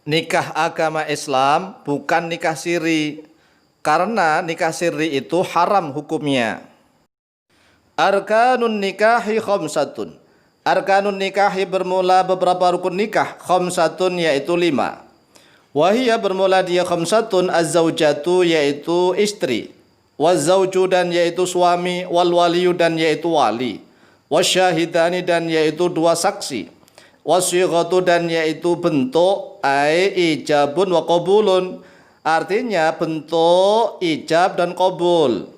nikah agama Islam bukan nikah siri, karena nikah siri itu haram hukumnya. Arkanun nikahi khamsatun. Arkanun nikahi bermula beberapa rukun nikah, khamsatun yaitu 5. Wahia bermula dia khamsatun, az-zaujatu yaitu istri, waz-zauju dan yaitu suami, wal waliyu dan yaitu wali, wasyahidani dan yaitu 2 saksi, wasighatu dan yaitu bentuk, ai ijabun wa qabulun, artinya bentuk ijab dan qabul.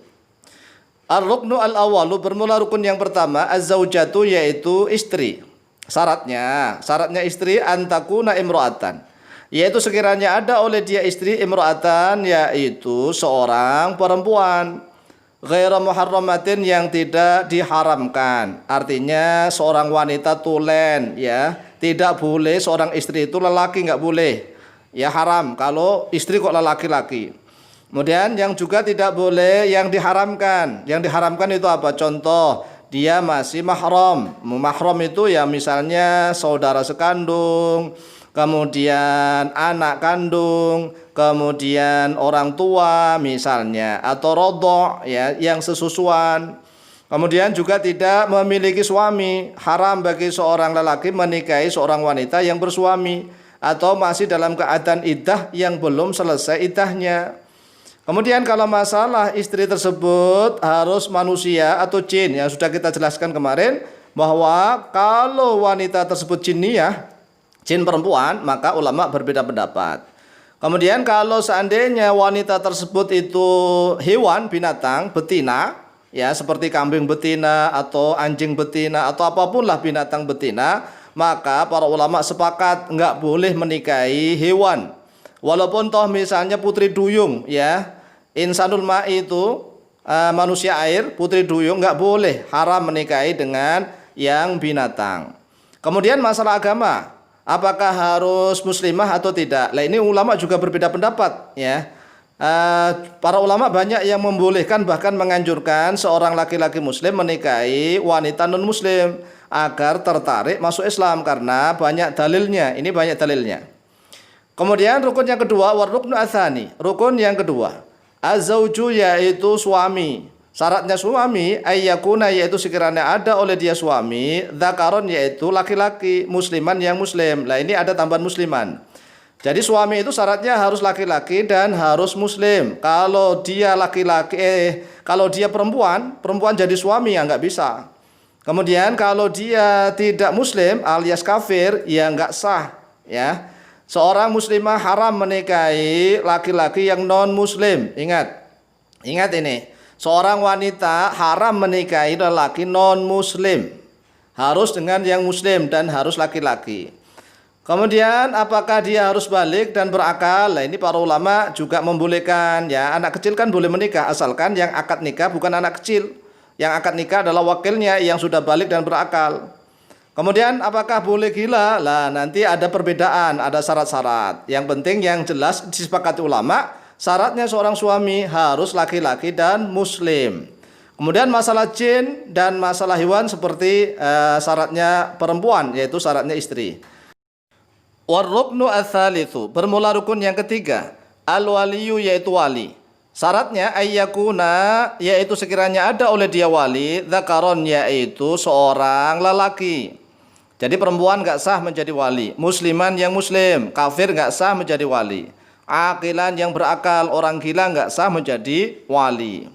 Ar-ruknu al-awalu bermula rukun yang pertama, az-zaujatu yaitu istri. Syaratnya istri antakuna imro'atan, yaitu sekiranya ada oleh dia istri imro'atan, yaitu seorang perempuan, ghairu muharramatin yang tidak diharamkan. Artinya seorang wanita tulen, ya, tidak boleh seorang istri itu lelaki, nggak boleh, ya, haram kalau istri kok lelaki-laki. Kemudian yang juga tidak boleh yang diharamkan. Yang diharamkan itu apa? Contoh, dia masih mahram. Mahram itu ya misalnya saudara sekandung, kemudian anak kandung, kemudian orang tua misalnya, atau rodho, ya, yang sesusuan. Kemudian juga tidak memiliki suami. Haram bagi seorang lelaki menikahi seorang wanita yang bersuami atau masih dalam keadaan iddah yang belum selesai iddahnya. Kemudian kalau masalah istri tersebut harus manusia atau jin, yang sudah kita jelaskan kemarin, bahwa kalau wanita tersebut jinniyah, jin perempuan, maka ulama berbeda pendapat. Kemudian kalau seandainya wanita tersebut itu hewan, binatang, betina, ya, seperti kambing betina atau anjing betina atau apapun lah binatang betina, maka para ulama sepakat nggak boleh menikahi hewan. Walaupun toh misalnya putri duyung, ya, insanul ma'i itu manusia air, putri duyung, nggak boleh, haram menikahi dengan yang binatang. Kemudian masalah agama, apakah harus muslimah atau tidak? Nah, ini ulama juga berbeda pendapat, ya. Para ulama banyak yang membolehkan bahkan menganjurkan seorang laki-laki muslim menikahi wanita non muslim agar tertarik masuk Islam karena banyak dalilnya. Ini banyak dalilnya. Kemudian rukun yang kedua, waruknu atsani, rukun yang kedua, az-zauju yaitu suami. Syaratnya suami ayyakuna yaitu sekiranya ada oleh dia suami, dzakaron yaitu laki-laki, musliman yang muslim. Lah ini ada tambahan musliman. Jadi suami itu syaratnya harus laki-laki dan harus muslim. Kalau dia laki-laki kalau dia perempuan, perempuan jadi suami ya nggak bisa. Kemudian kalau dia tidak muslim alias kafir ya nggak sah, ya. Seorang muslimah haram menikahi laki-laki yang non-muslim. Ingat ini. Seorang wanita haram menikahi lelaki non-muslim. Harus dengan yang muslim dan harus laki-laki. Kemudian apakah dia harus balik dan berakal? Nah, ini para ulama juga membolehkan, ya. Anak kecil kan boleh menikah asalkan yang akad nikah bukan anak kecil. Yang akad nikah adalah wakilnya yang sudah balik dan berakal. Kemudian apakah boleh gila? Lah nanti ada perbedaan, ada syarat-syarat. Yang penting yang jelas disepakati ulama, syaratnya seorang suami harus laki-laki dan muslim. Kemudian masalah jin dan masalah hewan seperti syaratnya perempuan, yaitu syaratnya istri. Warruknu ats-tsalitsu, bermula rukun yang ketiga, al-waliyu yaitu wali. Syaratnya ayyakuna yaitu sekiranya ada oleh dia wali, dzakaron yaitu seorang lelaki. Jadi perempuan nggak sah menjadi wali, musliman yang muslim, kafir nggak sah menjadi wali, aqilan yang berakal, orang gila nggak sah menjadi wali.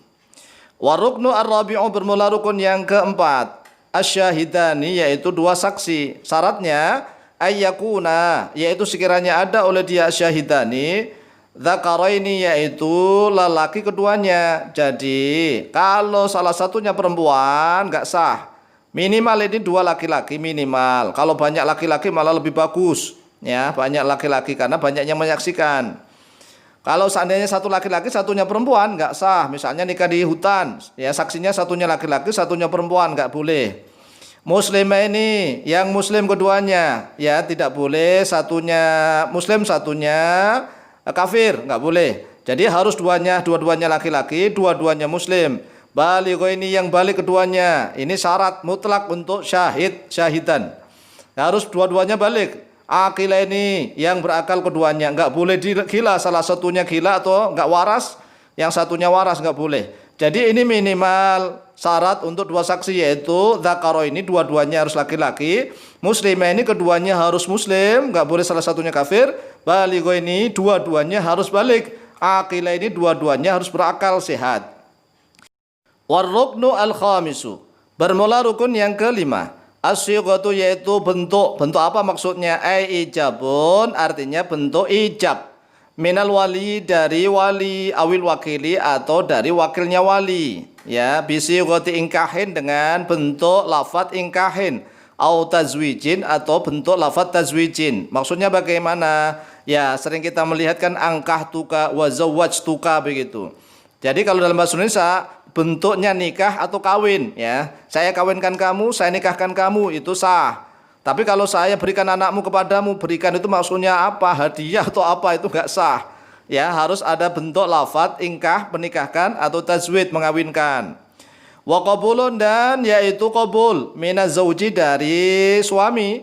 Waruknu ar-rabi'u bermula rukun yang keempat, asyahidani yaitu 2 saksi. Syaratnya ayyakuna yaitu sekiranya ada oleh dia syahidani, dzakaraini yaitu lelaki keduanya. Jadi kalau salah satunya perempuan nggak sah. Minimal ini 2 laki-laki minimal. Kalau banyak laki-laki malah lebih bagus, ya, banyak laki-laki karena banyak yang menyaksikan. Kalau seandainya 1 laki-laki satunya perempuan nggak sah. Misalnya nikah di hutan, ya, saksinya satunya laki-laki satunya perempuan, nggak boleh. Muslimah ini yang muslim keduanya, ya, tidak boleh satunya muslim satunya kafir, nggak boleh. Jadi harus dua-duanya laki-laki, dua-duanya muslim. Baligh ini yang balik keduanya. Ini syarat mutlak untuk syahidan. Harus dua-duanya balik. Aqilah ini yang berakal keduanya, enggak boleh gila, salah satunya gila atau enggak waras, yang satunya waras, enggak boleh. Jadi ini minimal syarat untuk dua saksi, yaitu dzakaro ini dua-duanya harus laki-laki, muslimah ini keduanya harus muslim, enggak boleh salah satunya kafir, baligho ini dua-duanya harus balik, aqilah ini dua-duanya harus berakal sehat. Warruknu al-khamisu, bermula rukun yang kelima. As-sighatu yaitu bentuk. Bentuk apa maksudnya? Ijabun, artinya bentuk ijab. Minal wali, dari wali, awil wakili, atau dari wakilnya wali. Ya, bisighati ingkahin, dengan bentuk lafadz ingkahin, au tazwijin, atau bentuk lafadz tazwijin. Maksudnya bagaimana? Ya, sering kita melihat kan angkah tuka wa zawwajtuka begitu. Jadi kalau dalam bahasa Indonesia bentuknya nikah atau kawin, ya. Saya kawinkan kamu, saya nikahkan kamu, itu sah. Tapi kalau saya berikan anakmu kepadamu, berikan itu maksudnya apa? Hadiah atau apa, itu enggak sah. Ya, harus ada bentuk lafadz ingkah, menikahkan, atau tazwid, mengawinkan. Wa qabulun, dan yaitu qabul minaz zauji, dari suami,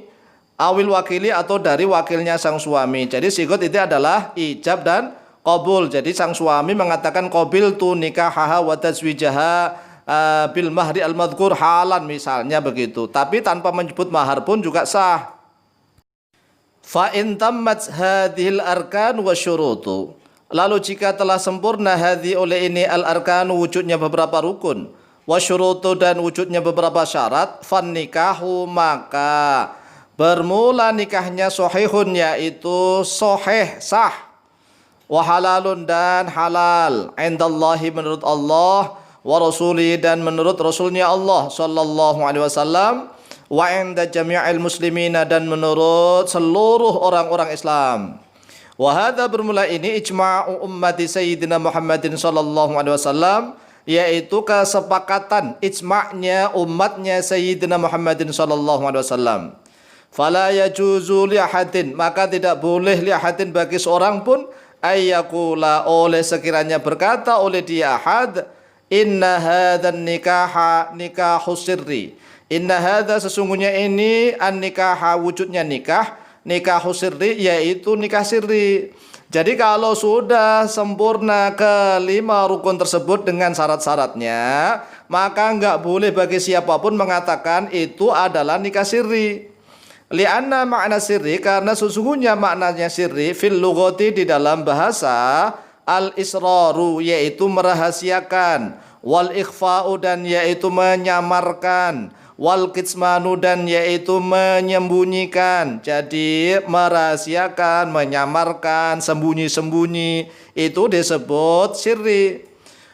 awil wakili, atau dari wakilnya sang suami. Jadi sigot itu adalah ijab dan qabul. Jadi sang suami mengatakan qabil tu nikahaha wa tazwijaha bil mahri al-madhkur halan, misalnya begitu. Tapi tanpa menyebut mahar pun juga sah. Fa in tammat hadhil arkan wa syurutu. Lalu jika telah sempurna hadhi, oleh ini, al-arkan, wujudnya beberapa rukun, wa syurutu, dan wujudnya beberapa syarat, fan nikahu, maka bermula nikahnya sahihun, yaitu sahih, sah. Wa halalun, dan halal, indallahi, menurut Allah, wa rasuli, dan menurut rasulnya Allah sallallahu alaihi wasallam, wa inda jami'il muslimina, dan menurut seluruh orang-orang Islam. Wa hadza, bermula ini, ijma'u ummati sayyidina Muhammadin sallallahu alaihi wasallam, yaitu kesepakatan, ijma'nya umatnya sayyidina Muhammadin sallallahu alaihi wasallam. Fala yajuzu li ahadin, maka tidak boleh li ahadin, bagi seorang pun, ayyakula, oleh sekiranya berkata oleh dia ahad, inna hadzan nikaha nikahu sirri. Inna hadza, sesungguhnya ini, an nikaha, wujudnya nikah, nikahu sirri, yaitu nikah sirri. Jadi kalau sudah sempurna kelima rukun tersebut dengan syarat-syaratnya, maka enggak boleh bagi siapapun mengatakan itu adalah nikah sirri. Lianna makna sirri, karena sesungguhnya maknanya sirri fil lughati, di dalam bahasa, al-israru, yaitu merahasiakan, wal ikhfa'u, dan yaitu menyamarkan, wal kitmanu, dan yaitu menyembunyikan. Jadi merahasiakan, menyamarkan, sembunyi-sembunyi, itu disebut sirri.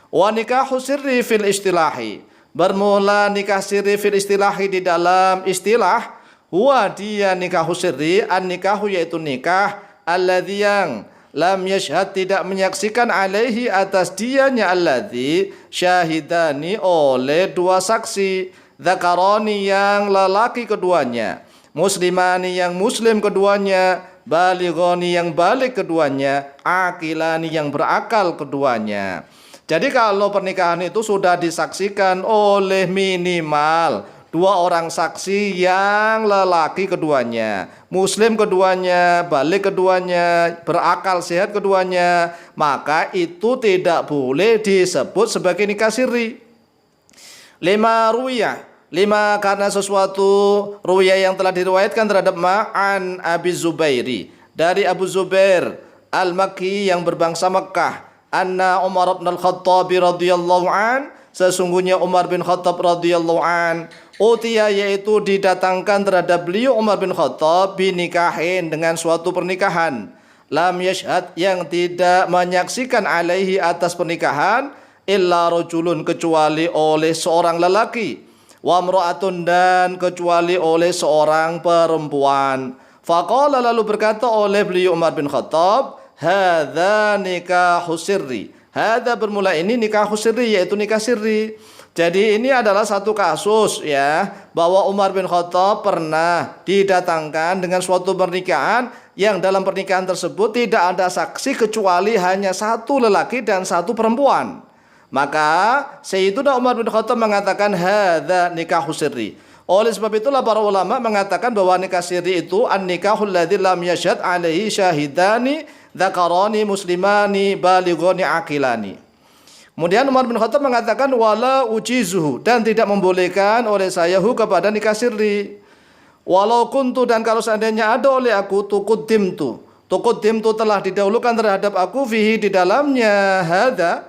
Wa nikahu sirri fil istilahi, bermula nikah sirri fil istilahi, di dalam istilah, huwa, dia nikahu sirri, an nikahu, yaitu nikah, alladzi, yang lam yashhad, tidak menyaksikan, alaihi, atas dianya, alladzi, syahidani, oleh dua saksi, dzakarani, yang lelaki keduanya, muslimani, yang muslim keduanya, balighani, yang balik keduanya, aqilani, yang berakal keduanya. Jadi kalau pernikahan itu sudah disaksikan oleh minimal dua orang saksi yang lelaki keduanya, muslim keduanya, balik keduanya, berakal sehat keduanya, maka itu tidak boleh disebut sebagai nikah sirri. Lima ruwiyah, lima, karena sesuatu ruwiyah yang telah diriwayatkan terhadap ma'an Abi Zubairi, dari Abu Zubair al-Makki, yang berbangsa Mekkah, anna Umar bin al-Khattab radhiyallahu an, sesungguhnya Umar bin Khattab radhiyallahu an, utiya, yaitu didatangkan terhadap beliau Umar bin Khattab, binikahin, dengan suatu pernikahan, lam yashhad, yang tidak menyaksikan, alaihi, atas pernikahan, illa rajulun, kecuali oleh seorang lelaki, wa imra'atun, dan kecuali oleh seorang perempuan. Faqala, lalu berkata oleh beliau Umar bin Khattab, hadza nikahu sirri. Hadza, bermula ini, nikahu sirri, yaitu nikah sirri. Jadi ini adalah satu kasus, ya, bahwa Umar bin Khattab pernah didatangkan dengan suatu pernikahan, yang dalam pernikahan tersebut tidak ada saksi kecuali hanya satu lelaki dan satu perempuan. Maka Sayyiduna Umar bin Khattab mengatakan hadza nikahu sirri. Oleh sebab itulah para ulama mengatakan bahwa nikah siri itu an-nikahul ladzi lam yashhad alaihi syahidani dzakarani muslimani balighani aqilani. Kemudian Umar bin Khattab mengatakan wala ujizuhu, dan tidak membolehkan oleh saya kepada nikah siri. Walau kuntu, dan kalau seandainya ada oleh aku tukuddimtu telah didahulukan terhadap aku fihi di dalamnya hadza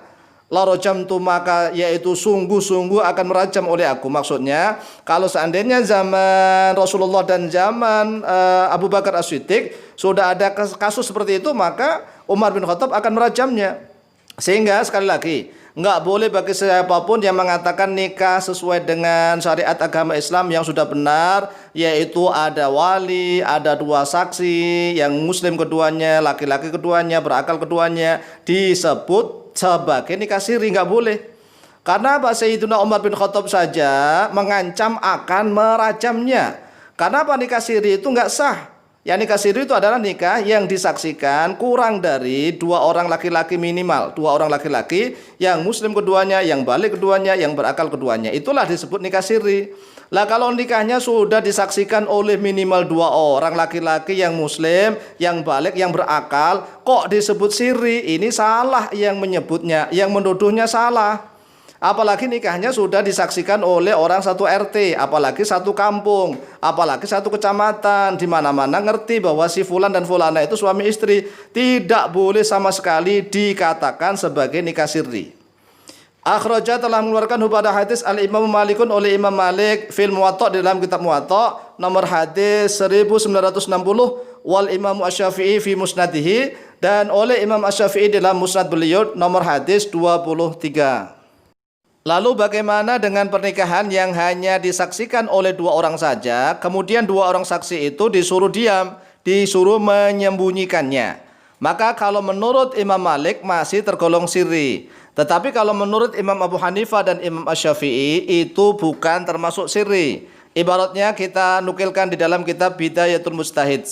la rajamtu, maka yaitu sungguh-sungguh akan merajam oleh aku. Maksudnya kalau seandainya zaman Rasulullah dan zaman Abu Bakar As-Siddiq sudah ada kasus seperti itu, maka Umar bin Khattab akan merajamnya. Sehingga sekali lagi, enggak boleh bagi siapapun yang mengatakan nikah sesuai dengan syariat agama Islam yang sudah benar, yaitu ada wali, ada dua saksi, yang muslim keduanya, laki-laki keduanya, berakal keduanya, disebut sebagai nikah siri, enggak boleh. Karena apa? Sayyidina Umar bin Khattab saja mengancam akan merajamnya. Karena apa? Nikah siri itu enggak sah. Yang nikah siri itu adalah nikah yang disaksikan kurang dari dua orang laki-laki minimal, dua orang laki-laki yang muslim keduanya, yang balik keduanya, yang berakal keduanya. Itulah disebut nikah siri. Lah kalau nikahnya sudah disaksikan oleh minimal dua orang laki-laki yang muslim, yang balik, yang berakal, kok disebut siri? Ini salah yang menyebutnya, yang menuduhnya salah. Apalagi nikahnya sudah disaksikan oleh orang satu RT, apalagi satu kampung, apalagi satu kecamatan, di mana-mana ngerti bahwa si fulan dan fulana itu suami istri. Tidak boleh sama sekali dikatakan sebagai nikah sirri. Akhraja telah mengeluarkan pada hadis Al-Imam Malikun oleh Imam Malik fil Muwatta dalam kitab Muwatta nomor hadis 1960, wal Imam Asy-Syafi'i fi musnadihi, dan oleh Imam Asy-Syafi'i dalam musnad beliau nomor hadis 23. Lalu bagaimana dengan pernikahan yang hanya disaksikan oleh dua orang saja, kemudian dua orang saksi itu disuruh diam, disuruh menyembunyikannya? Maka kalau menurut Imam Malik masih tergolong sirri. Tetapi kalau menurut Imam Abu Hanifah dan Imam Asy-Syafi'i itu bukan termasuk sirri. Ibaratnya kita nukilkan di dalam kitab Bidayatul Mujtahid.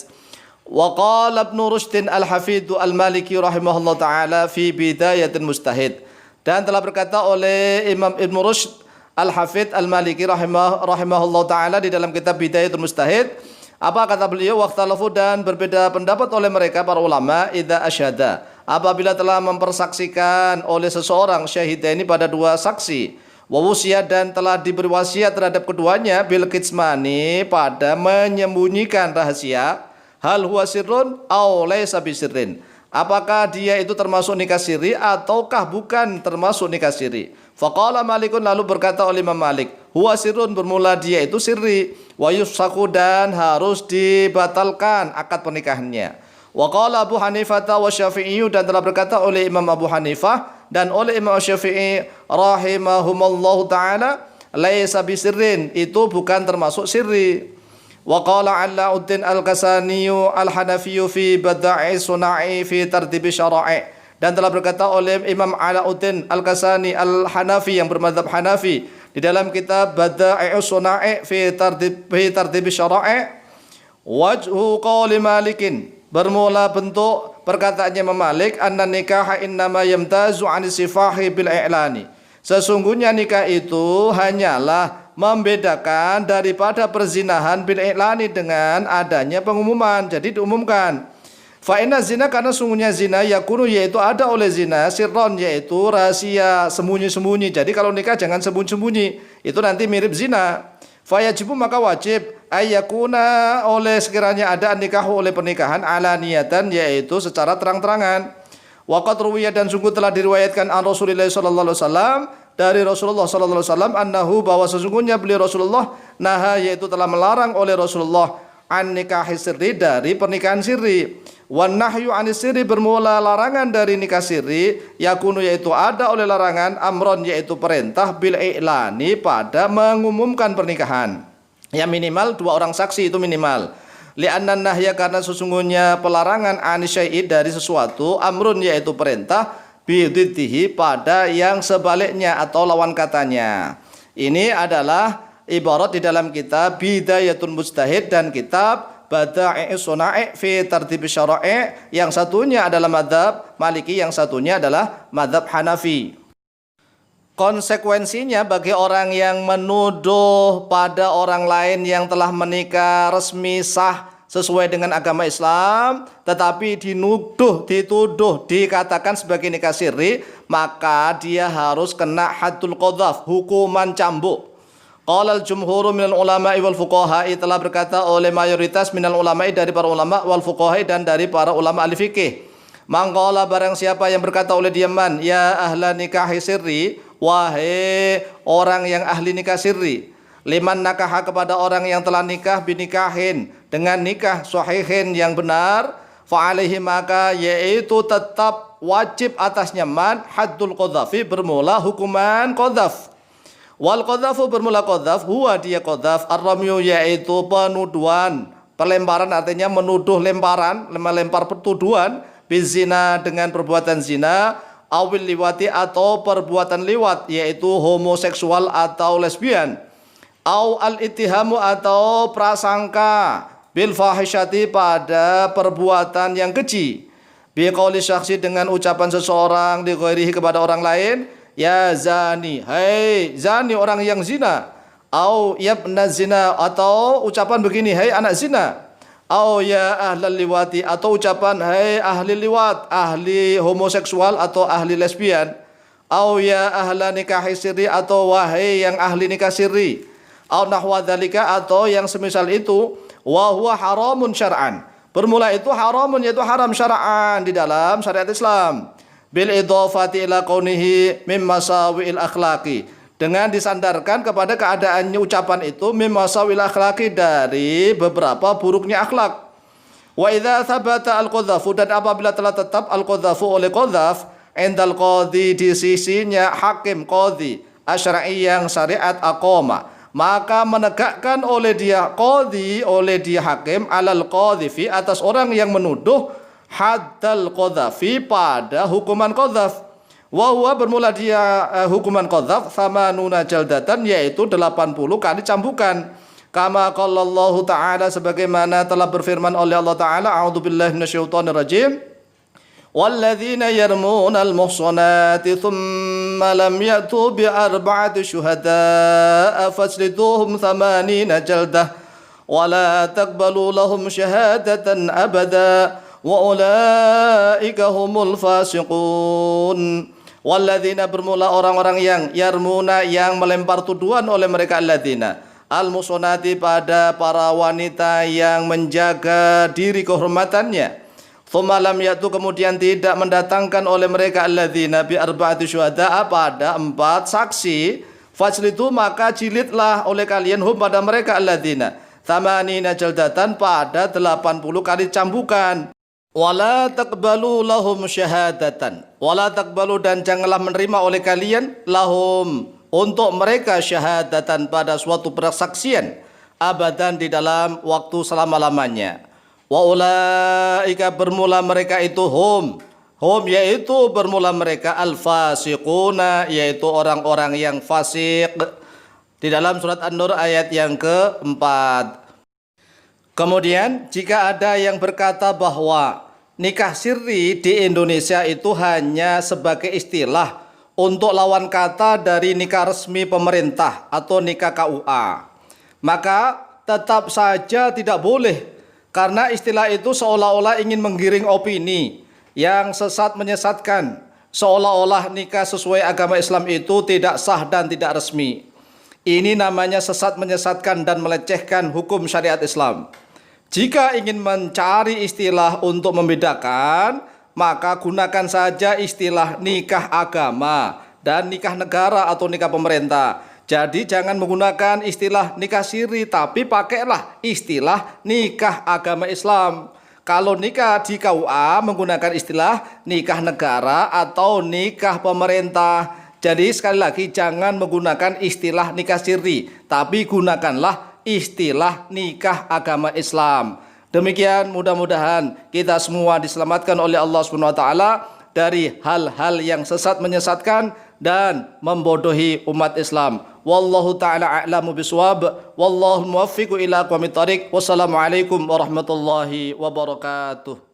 Wa qala Ibnu Rushdin Al-Hafidhu Al-Maliki rahimahullah ta'ala fi Bidayatul Mujtahid. Dan telah berkata oleh Imam Ibn Rushd Al-Hafidh Al-Maliki rahimahullah ta'ala di dalam kitab Bidayatul Mujtahid. Apa kata beliau? Waqtalafu, dan berbeda pendapat oleh mereka para ulama, idza asyhada, apabila telah mempersaksikan oleh seseorang syahidaini pada dua saksi, wa wusiyat, dan telah diberi wasiat terhadap keduanya, bil kitsmani, pada menyembunyikan rahasia, hal huwa sirrun aw laysa bisirrin, apakah dia itu termasuk nikah siri ataukah bukan termasuk nikah siri? Faqala Malikun, lalu berkata oleh Imam Malik, huwa sirrun, bermula dia itu sirri, wa yufsaku, dan harus dibatalkan akad pernikahannya. Wa qala Abu Hanifah wa Syafi'i, dan telah berkata oleh Imam Abu Hanifah dan oleh Imam Syafi'i rahimahumallahu taala, laisa bisirrin, itu bukan termasuk sirri. Wa qala Alauddin Al-Kasani Al-Hanafi fi Bada'i Suna'i fi Tartib Syara'i, dan telah berkata oleh Imam Alauddin Al-Kasani Al-Hanafi yang bermadzhab Hanafi di dalam kitab Bada'i Suna'i fi Tartib Syara'i, wajhu qawli Malikin, bermula bentuk perkataannya Imam Malik, anna nikaha innama yamtazu 'ani sifahi bil i'lani, sesungguhnya nikah itu hanyalah membedakan daripada perzinahan bil i'lani, dengan adanya pengumuman, jadi diumumkan. Fa inna zina, karena sungguhnya zina, yakunu, yaitu ada oleh zina, sirron, yaitu rahasia, sembunyi-sembunyi. Jadi kalau nikah jangan sembunyi-sembunyi, itu nanti mirip zina. Fa yajibu, maka wajib, ayyakuna, oleh sekiranya ada nikahu, oleh pernikahan, ala niatan, yaitu secara terang-terangan. Waqad ruwiya, dan sungguh telah diriwayatkan an Rasulullah sallallahu alaihi wasallam, dari Rasulullah sallallahu alaihi wasallam, annahu, bahwa sesungguhnya beliau Rasulullah, naha, yaitu telah melarang oleh Rasulullah, an nikahi sirri, dari pernikahan sirri. Wan nahyu anis sirri, bermula larangan dari nikah sirri, yakunu, yaitu ada oleh larangan, amron, yaitu perintah, bil i'lani, pada mengumumkan pernikahan. Yang minimal dua orang saksi, itu minimal. Li'anna nahya, karena sesungguhnya pelarangan anis syai'i, dari sesuatu, amrun, yaitu perintah, bididdihi, pada yang sebaliknya atau lawan katanya. Ini adalah ibarat di dalam kitab Bidayatul Mujtahid dan kitab Bada'i Suna'i fi Tartib Syara'i. Yang satunya adalah madhab Maliki, yang satunya adalah madhab Hanafi. Konsekuensinya bagi orang yang menuduh pada orang lain yang telah menikah resmi sah sesuai dengan agama Islam, tetapi dituduh, dikatakan sebagai nikah sirri, maka dia harus kena haddul qadhaf, hukuman cambuk. Qala al-jumhuru minal ulama'i wal fuqaha'i, telah berkata oleh mayoritas minal ulama'i dari para ulama, wal fuqaha'i dan dari para ulama ahli fikih. Mangqala barang siapa yang berkata oleh diaman, ya ahla nikahi sirri, wahai orang yang ahli nikah sirri, liman nakaha kepada orang yang telah nikah binikahin dengan nikah sahihin yang benar, fa'alaihi maka yaitu tetap wajib atasnya man haddul qadhafi, bermula hukuman qadhaf. Wal qadhafu bermula qadhaf, huwa dia qadhaf ar-ramyu yaitu penuduhan, pelemparan artinya menuduh lemparan, melempar tuduhan, bizina dengan perbuatan zina, awil liwati atau perbuatan liwat yaitu homoseksual atau lesbian, aw al-ittihamu atau prasangka, bil fahisyati pada perbuatan yang keji, bi qauli syakhsi dengan ucapan seseorang di ghairihi kepada orang lain, ya zani, hai zani orang yang zina, aw yabna zina atau ucapan begini, hai anak zina, aw ya ahlal liwati atau ucapan hai ahli liwat, ahli homoseksual atau ahli lesbian, aw ya ahla nikahi sirri atau wahai yang ahli nikah sirri, aw nahwa dzalika atau yang semisal itu, wa huwa haramun syar'an, bermula itu haramun yaitu haram syar'an di dalam syariat Islam, bil idhafati ila kaunihi mim masawi'il akhlaqi, dengan disandarkan kepada keadaannya ucapan itu mim masawil akhlaqi, dari beberapa buruknya akhlak. Wa idza thabata al-qadhafu, dan apabila telah tetap al-qadhafu oleh qadhaf, indal qadhi di sisinya hakim qadhi asy'ari yang syariat aqama, maka menegakkan oleh dia qadhi, oleh dia hakim, alal qadhifi atas orang yang menuduh, haddal qadhafi pada hukuman qadhaf. Wa huwa bermula dia hukuman qadhaf thamanuna jaldatan yaitu 80 kali cambukan. Kama qala Allah Ta'ala, sebagaimana telah berfirman oleh Allah Ta'ala, a'udzubillahi minasyaitonir rajim, walladzina yarmuna al-muhsanati thumma lam ya'tu bi arba'ati syuhada'a fajliduhum 80 jaldah wa la taqbalu lahum syahadatan abada wa ulaika humul fasiqun. Walladzina bermula orang-orang yang yarmuna yang melempar tuduhan oleh mereka, alladzina al-musonati pada para wanita yang menjaga diri kehormatannya, thumma lam yatu kemudian tidak mendatangkan oleh mereka alladzina bi arba'ati syuhada pada 4 saksi, fajlidu maka jilidlah oleh kalian hum pada mereka alladzina thamanina jaldatan pada 80 kali cambukan. Wala taqbalu lahum syahadatan, wala taqbalu dan janganlah menerima oleh kalian lahum untuk mereka syahadatan pada suatu persaksian, abadan di dalam waktu selama-lamanya. Wa ulaika bermula mereka itu hum yaitu bermula mereka al-fasiquna yaitu orang-orang yang fasik, di dalam surat An-Nur ayat yang keempat. Kemudian jika ada yang berkata bahwa nikah sirri di Indonesia itu hanya sebagai istilah untuk lawan kata dari nikah resmi pemerintah atau nikah KUA, maka tetap saja tidak boleh, karena istilah itu seolah-olah ingin menggiring opini yang sesat menyesatkan, seolah-olah nikah sesuai agama Islam itu tidak sah dan tidak resmi. Ini namanya sesat menyesatkan dan melecehkan hukum syariat Islam. Jika ingin mencari istilah untuk membedakan, maka gunakan saja istilah nikah agama dan nikah negara atau nikah pemerintah. Jadi jangan menggunakan istilah nikah siri, tapi pakailah istilah nikah agama Islam. Kalau nikah di KUA menggunakan istilah nikah negara atau nikah pemerintah. Jadi sekali lagi jangan menggunakan istilah nikah siri, tapi gunakanlah istilah nikah agama Islam. Demikian, mudah-mudahan kita semua diselamatkan oleh Allah Subhanahu wa taala dari hal-hal yang sesat menyesatkan dan membodohi umat Islam. Wallahu taala a'lamu bisawab. Wallahu muwaffiqu ila aqwamit thariq. Wassalamualaikum warahmatullahi wabarakatuh.